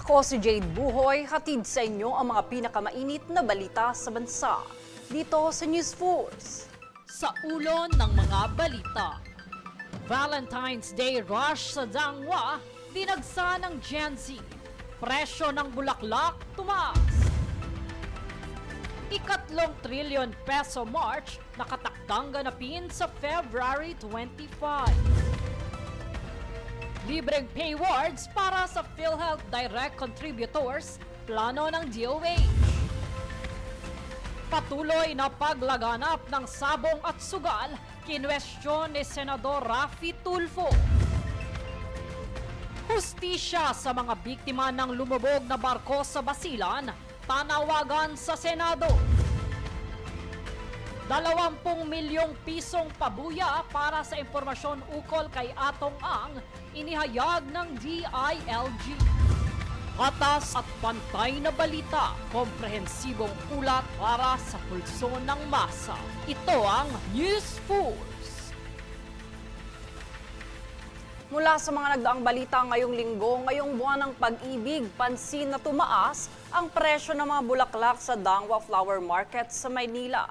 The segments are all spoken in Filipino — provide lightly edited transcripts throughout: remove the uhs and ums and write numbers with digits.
Ako si Jade Buhoy, hatid sa inyo ang mga pinakamainit na balita sa bansa. Dito sa News Force. Sa ulo ng mga balita. Valentine's Day rush sa Dangwa, dinagsa ng Gen Z. Presyo ng bulaklak tumaas. ika-3 trilyon peso March nakatakdang ganapin sa February 25. Libreng pay awards para sa PhilHealth Direct Contributors, plano ng DOH. Patuloy na paglaganap ng sabong at sugal, kinwestiyon ni Senador Raffy Tulfo. Hustisya sa mga biktima ng lumubog na barko sa Basilan, tanawagan sa Senado. 20 milyong pisong pabuya para sa impormasyon ukol kay Atong Ang, inihayag ng DILG. Atas at pantay na balita, komprehensibong ulat para sa pulso ng masa. Ito ang News Force. Mula sa mga nagdaang balita ngayong linggo, ngayong buwan ng pag-ibig, pansin na tumaas ang presyo ng mga bulaklak sa Dangwa Flower Market sa Maynila.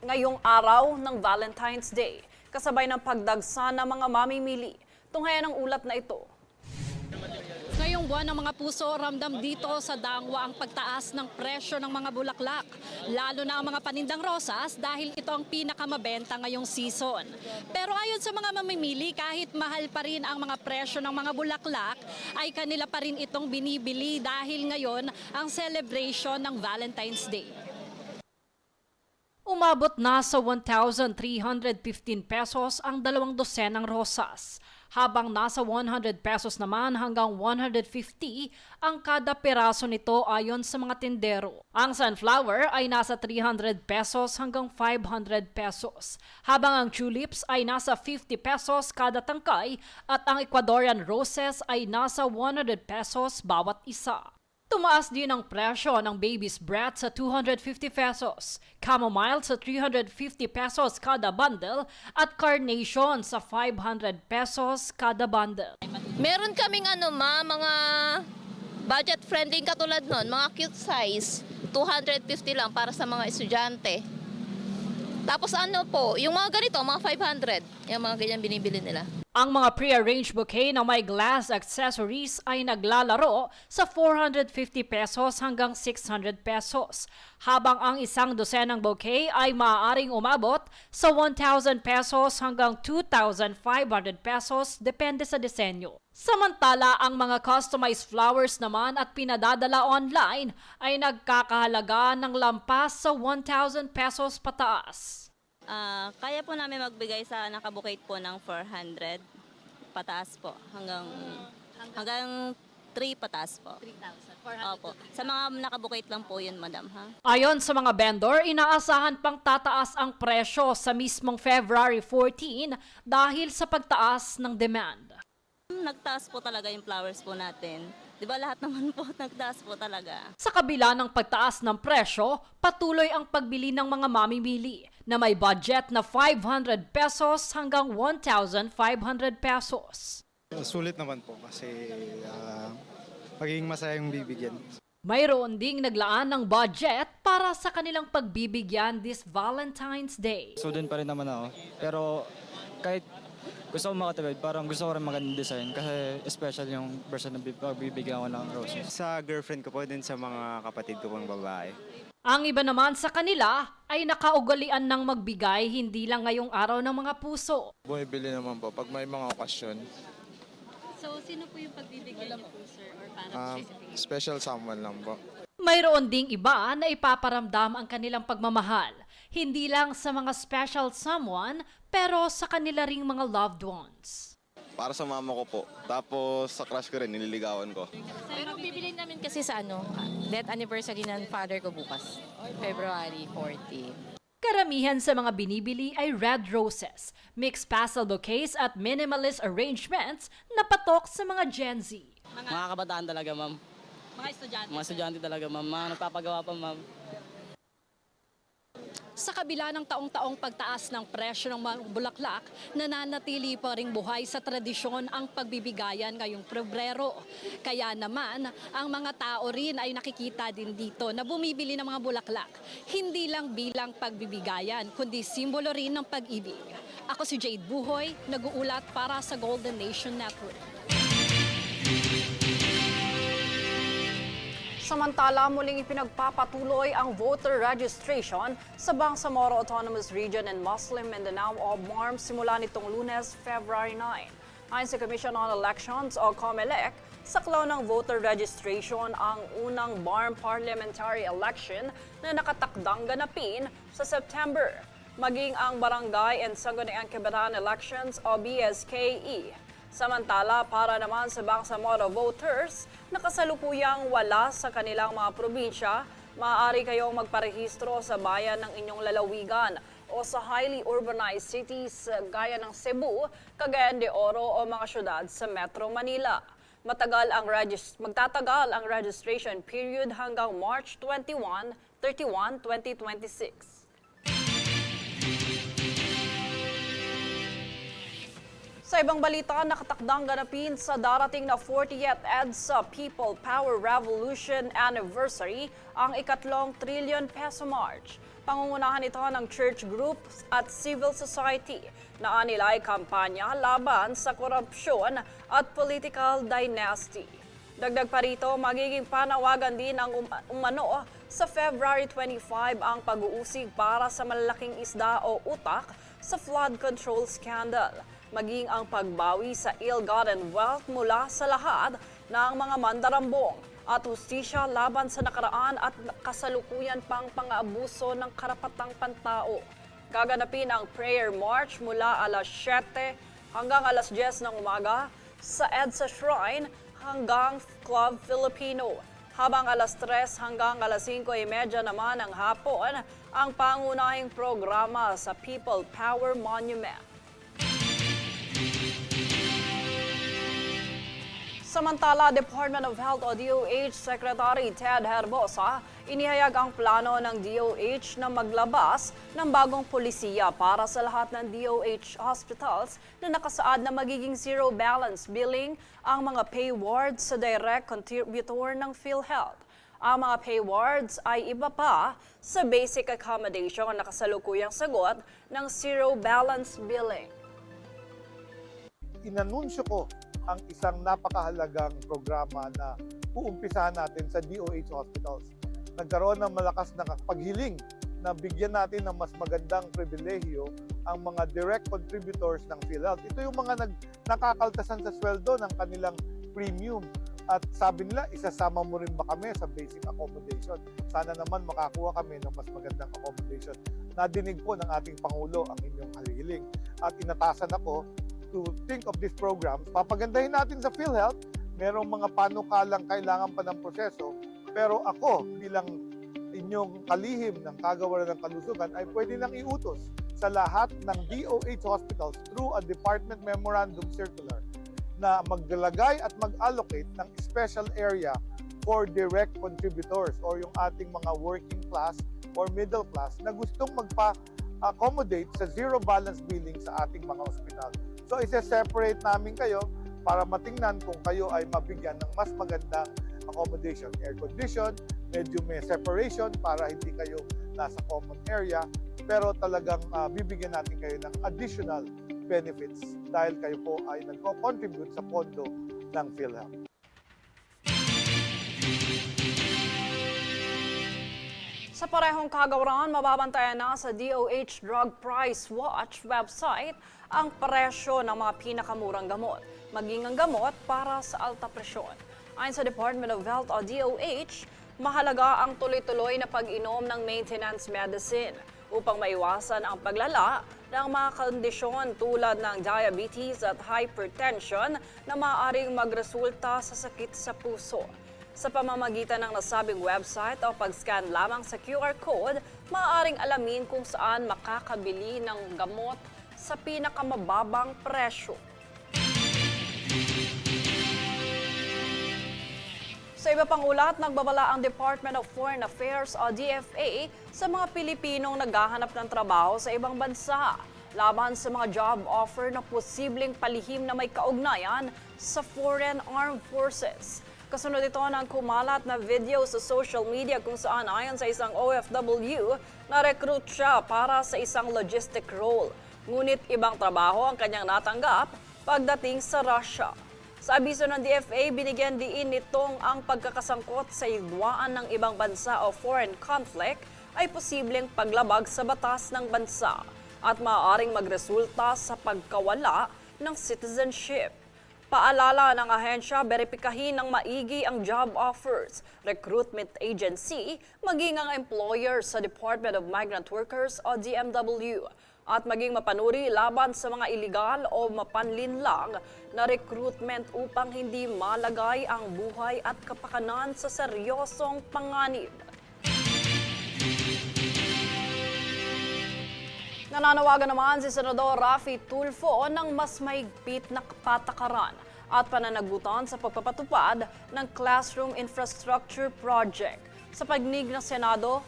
Ngayong araw ng Valentine's Day, kasabay ng pagdagsa ng mga mamimili. Tunghayan ang ulat na ito. Ngayong buwan ng mga puso, ramdam dito sa Dangwa ang pagtaas ng presyo ng mga bulaklak. Lalo na ang mga panindang rosas dahil ito ang pinakamabenta ngayong season. Pero ayon sa mga mamimili, kahit mahal pa rin ang mga presyo ng mga bulaklak, ay kanila pa rin itong binibili dahil ngayon ang celebration ng Valentine's Day. Umabot na sa 1,315 pesos ang 2 dosenang rosas, habang nasa 100 pesos naman hanggang 150 ang kada peraso nito ayon sa mga tindero. Ang sunflower ay nasa 300 pesos hanggang 500 pesos, habang ang tulips ay nasa 50 pesos kada tangkay at ang Ecuadorian roses ay nasa 100 pesos bawat isa. Tumaas din ang presyo ng baby's breath sa 250 pesos, chamomile sa 350 pesos kada bundle at carnation sa 500 pesos kada bundle. Meron kaming mga budget friendly katulad nun, mga cute size, 250 lang para sa mga estudyante. Tapos yung mga ganito, mga 500, yung mga ganyan binibili nila. Ang mga pre-arranged bouquet na may glass accessories ay naglalaro sa 450 pesos hanggang 600 pesos, habang ang isang dosenang bouquet ay maaaring umabot sa 1,000 pesos hanggang 2,500 pesos depende sa disenyo. Samantala, ang mga customized flowers naman at pinadadala online ay nagkakahalaga ng lampas sa 1,000 pesos pataas. Kaya po namin magbigay sa nakabukate po ng 400 pataas po hanggang 3 pataas po. 3,400. Opo. Sa mga nakabukate lang po 'yun, madam, ha. Ayon sa mga vendor, inaasahan pang tataas ang presyo sa mismong February 14 dahil sa pagtaas ng demand. Nagtaas po talaga yung flowers po natin. 'Di ba lahat naman po nagtaas po talaga. Sa kabila ng pagtaas ng presyo, patuloy ang pagbili ng mga mamimili na may budget na 500 pesos hanggang 1,500 pesos. Sulit naman po kasi magiging masaya yung bibigyan. Mayroon ding naglaan ng budget para sa kanilang pagbibigyan this Valentine's Day. Student pa rin naman ako. Pero kahit gusto ko makatawid, parang gusto ko rin magandang design kasi special yung person na bibigyan ko ng roses. Sa girlfriend ko po din sa mga kapatid ko pang babae. Ang iba naman sa kanila ay nakaugalian ng magbigay hindi lang ngayong araw ng mga puso. Bumibili naman po pag may mga okasyon. So sino po yung pagbibigyan niyo po, sir, or parang Special someone lang po. Mayroon ding iba na ipaparamdam ang kanilang pagmamahal, hindi lang sa mga special someone, pero sa kanila ring mga loved ones. Para sa mama ko po. Tapos sa crush ko rin, nililigawan ko. Pero bibili namin kasi sa death anniversary ng father ko bukas, February 40. Karamihan sa mga binibili ay red roses, mixed pastel bouquets at minimalist arrangements na patok sa mga Gen Z. Mga kabataan talaga, ma'am. mga estudyante? Mga estudyante talaga, ma'am. Mga nagpapagawa pa, ma'am. Sa kabila ng taong-taong pagtaas ng presyo ng mga bulaklak, nananatili pa ring buhay sa tradisyon ang pagbibigayan ngayong Pebrero. Kaya naman, ang mga tao rin ay nakikita din dito na bumibili ng mga bulaklak. Hindi lang bilang pagbibigayan, kundi simbolo rin ng pag-ibig. Ako si Jade Buhoy, nag-uulat para sa Golden Nation Network. Samantala, muling ipinagpapatuloy ang voter registration sa Bangsamoro Autonomous Region and Muslim Mindanao o BARM simula nitong Lunes, February 9. Ayon sa Commission on Elections o COMELEC, saklaw ng voter registration ang unang BARM parliamentary election na nakatakdang ganapin sa September, maging ang Barangay and Sangguniang Kabataan Elections o BSKE. Samantala, para naman sa Bangsamoro voters na kasalukuyang wala sa kanilang mga probinsya, maaari kayong magparehistro sa bayan ng inyong lalawigan o sa highly urbanized cities gaya ng Cebu, Cagayan de Oro o mga syudad sa Metro Manila. Magtatagal ang registration period hanggang March 31, 2026. Sa ibang balita, nakatakdang ganapin sa darating na 40th EDSA People Power Revolution Anniversary ang ikatlong trillion peso march. Pangungunahan ito ng church groups at civil society na anilay kampanya laban sa korupsyon at political dynasty. Dagdag pa rito, magiging panawagan din ang umano sa February 25 ang pag-uusig para sa malalaking isda o utak sa flood control scandal, maging ang pagbawi sa ill-gotten wealth mula sa lahat ng mga mandarambong at hustisya laban sa nakaraan at kasalukuyan pang pang-aabuso ng karapatang pantao. Gaganapin ang prayer march mula alas 7 hanggang alas 10 ng umaga sa EDSA Shrine hanggang Club Filipino. Habang alas 3 hanggang alas 5:30 naman ng hapon ang pangunahing programa sa People Power Monument. Samantala, Department of Health o DOH Secretary Ted Herbosa, inihayag ang plano ng DOH na maglabas ng bagong polisiya para sa lahat ng DOH hospitals na nakasaad na magiging zero balance billing ang mga pay wards sa direct contributor ng PhilHealth. Ang mga pay wards ay iba pa sa basic accommodation na kasalukuyang sagot ng zero balance billing. Inanunsyo ko ang isang napakahalagang programa na uumpisahan natin sa DOH hospitals. Nagkaroon ng malakas na paghiling na bigyan natin ng mas magandang pribilehyo ang mga direct contributors ng PhilHealth. Ito yung mga nakakaltasan sa sweldo ng kanilang premium. At sabi nila, isasama mo rin ba kami sa basic accommodation? Sana naman makakuha kami ng mas magandang accommodation. Nadinig po ng ating Pangulo ang inyong halihiling. At inatasan ako to think of these programs. Papagandahin natin sa PhilHealth, merong mga panukalang kailangan pa ng proseso, pero ako bilang inyong kalihim ng kagawaran ng kalusugan ay pwede lang iutos sa lahat ng DOH hospitals through a department memorandum circular na maglalagay at mag-allocate ng special area for direct contributors or yung ating mga working class or middle class na gustong magpa-accommodate sa zero balance billing sa ating mga ospital. So, isa-separate namin kayo para matingnan kung kayo ay mabigyan ng mas magandang accommodation. Air condition, medyo may separation para hindi kayo nasa common area. Pero talagang bibigyan natin kayo ng additional benefits dahil kayo po ay nagko-contribute sa pondo ng PhilHealth. Sa parehong kagawaran, mababantayan na sa DOH Drug Price Watch website ang presyo ng mga pinakamurang gamot, maging ang gamot para sa alta presyon. Ayon sa Department of Health o DOH, mahalaga ang tuloy-tuloy na pag-inom ng maintenance medicine upang maiwasan ang paglala ng mga kondisyon tulad ng diabetes at hypertension na maaaring magresulta sa sakit sa puso. Sa pamamagitan ng nasabing website o pag-scan lamang sa QR code, maaaring alamin kung saan makakabili ng gamot sa pinakamababang presyo. Sa iba pang ulat, nagbabala ang Department of Foreign Affairs o DFA sa mga Pilipinong naghahanap ng trabaho sa ibang bansa laban sa mga job offer na posibleng palihim na may kaugnayan sa foreign armed forces. Kasunod ito ng kumalat na video sa social media kung saan ayon sa isang OFW, na-recruit siya para sa isang logistic role. Ngunit ibang trabaho ang kanyang natanggap pagdating sa Russia. Sa abiso ng DFA, binigyan diin nitong ang pagkakasangkot sa hidwaan ng ibang bansa o foreign conflict ay posibleng paglabag sa batas ng bansa at maaaring magresulta sa pagkawala ng citizenship. Paalala ng ahensya, beripikahin ng maigi ang job offers, recruitment agency, maging ang employer sa Department of Migrant Workers o DMW, at maging mapanuri laban sa mga iligal o mapanlinlang na recruitment upang hindi malagay ang buhay at kapakanan sa seryosong panganib. Nananawagan naman si Senador Raffy Tulfo ng mas mahigpit na patakaran at pananagutan sa pagpapatupad ng Classroom Infrastructure Project. Sa pagdinig ng Senado,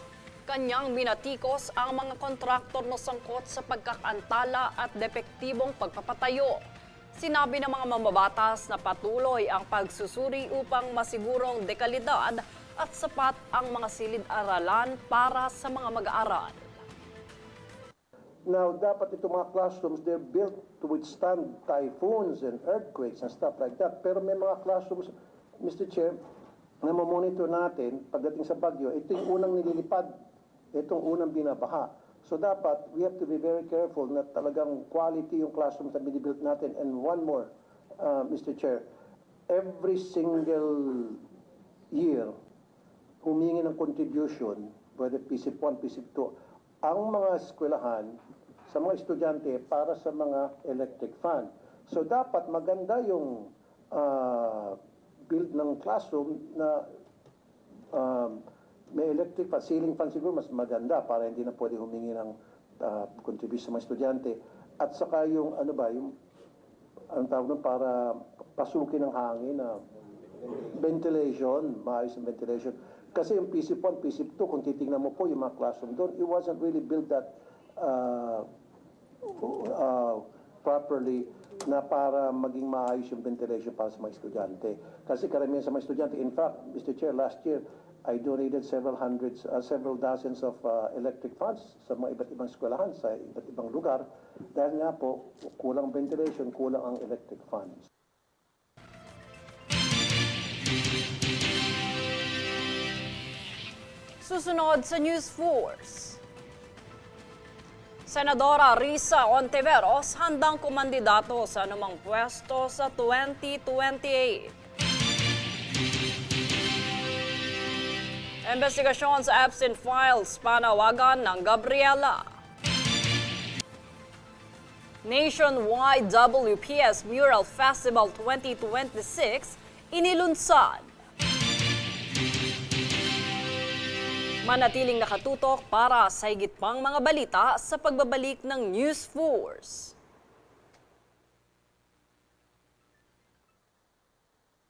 kanyang binatikos ang mga kontraktor na sangkot sa pagkakaantala at depektibong pagpapatayo. Sinabi ng mga mambabatas na patuloy ang pagsusuri upang masigurong dekalidad at sapat ang mga silid-aralan para sa mga mag-aaral. Now, dapat itong mga classrooms, they're built to withstand typhoons and earthquakes and stuff like that. Pero may mga classrooms, Mr. Chair, na mamonitor natin pagdating sa bagyo, ito yung unang nililipad, itong unang binabaha. So dapat, we have to be very careful na talagang quality yung classrooms na binibuild natin. And one more, Mr. Chair, every single year, humingi ng contribution, whether PSIP 1, PSIP 2, ang mga eskwelahan sa mga estudyante para sa mga electric fan. So dapat maganda yung build ng classroom na may electric fan, ceiling fan siguro mas maganda para hindi na pwede humingi ng contribution sa mga estudyante. At saka yung ano ba, yung ang tawag nun para pasukin ng hangin na ventilation, maayos ang ventilation. Kasi yung PSIP 1, PSIP 2, kung titingnan mo po yung mga classroom doon, it wasn't really built that properly na para maging maayos yung ventilation para sa mga estudyante. Kasi karamihan sa mga estudyante, in fact, Mr. Chair, last year, I donated several dozens of electric fans sa mga iba't ibang eskwelahan sa iba't ibang lugar dahil nga po, kulang ventilation, kulang ang electric fans. Susunod sa News Force. Senadora Risa Ontiveros handang kumandidato sa anumang pwesto sa 2028. Investigasyon sa absent files panawagan ng Gabriela. Nationwide WPS Mural Festival 2026 inilunsad. Manatiling nakatutok para sa higit pang mga balita sa pagbabalik ng News Force.